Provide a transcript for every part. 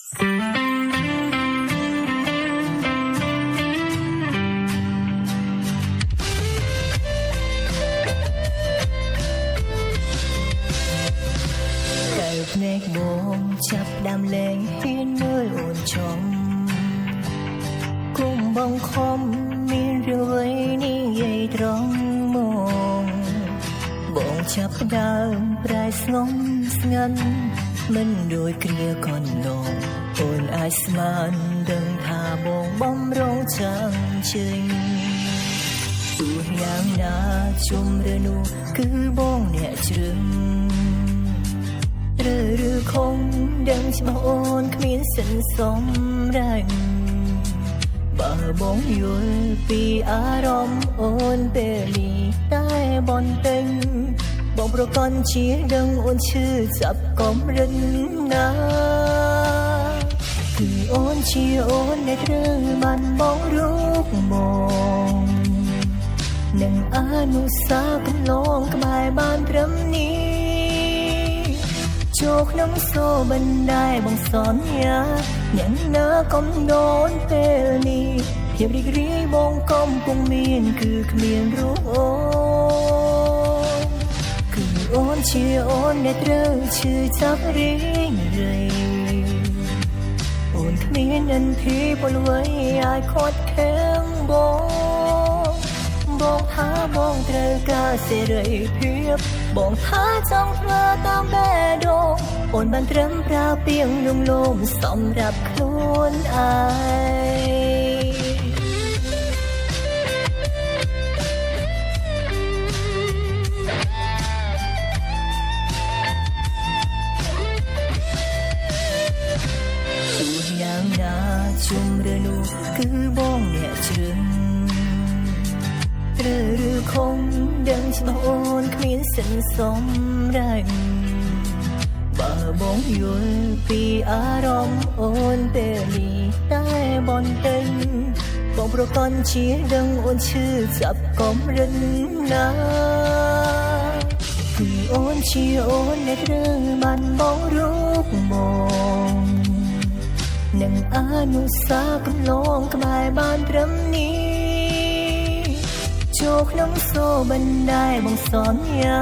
ភ្នែកបងចាប់ផ្ដើមលែងហ៊ានមើលអូនចុំគុំបងខំមានរឿងអ្វីនេះយាយត្រង់មកបងចាប់ផ្ដើមប្រែស្ងំស្ងាត់មិនដូចគ្រាកូនឡងអូនអាចស្មានដឹងថាបងបំរងចាំចេញទោះយ៉ាងណាជុំឬនោះគឺបងអ្នកជ្រឹងឬคงដឹងច្បាស់អូនគ្មានសិនសំរងបើបងយល់ពីអារម្មណ៍អូនពេលនេះតែបន្ទិញបងប្រកាន់ជាដឹងអូនឈឺចាប់កំរិនណាគឺអូនជាអូនដែលត្រូវបានបងរូបមកនឹងអនុស្សាវរីយ៍កន្លងក្បែរបានត្រឹមនេះចូលក្នុងសូបណ្ដាយបងសន្យាយ៉ាងណាកុំដូនពេលនេះភាពរីករាយបងកំពុងមានគឺគ្មានរូបអូនគឺអូនជាអូនដែលត្រូវឈឺចាប់រីងរៃអូនគ្មានអន្ទីពលវ័យអាចខត់ខាំងបងថាបងត្រូវការសេរីភាពបងថាចង់ធ្វើតាមបេះដូងអូនបានត្រឹមប្រើពាក្យលំលោមសម្រាប់ខ្លួនឯងទោះយ៉ាងណាជុំឬនោះគឺបងអ្នកជ្រឹងឬคงដឹងច្បាស់អូនគ្មានសិនសំរងបើបងយល់ពីអារម្មណ៍អូនពេលនេះតែបន្ទិញបងប្រកាន់ជាដឹងអូនឈឺចាប់កំរិនណាគឺអូនជាអូនដែលត្រូវបានបងរូបមកនឹងអនុស្សាវរីយ៍កន្លងក្បែរបានត្រឹមនេះចូលក្នុងសូបណ្ដាយបងសន្យា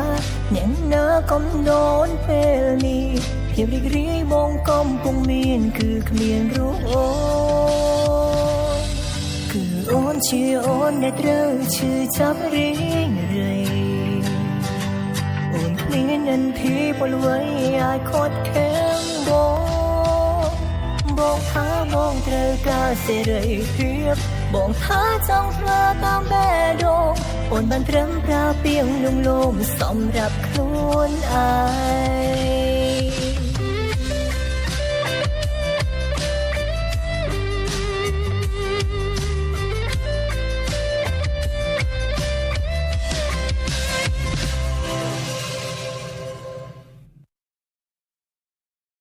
យ៉ាងណាកុំដូនពេលនេះភាពរីករាយបងកំពុងមានគឺគ្មានរូបអូនគឺអូនជាអូនដែលត្រូវឈឺចាប់រីងរៃអូនគ្មានអន្ទីពលវ័យអាចខត់ខាំងបងថាបងត្រូវការសេរីភាពបងថាចង់ធ្វើតាមបេះដូងអូនបានត្រឹមប្រើពាក្យលំលោមសម្រាប់ខ្លួនឯង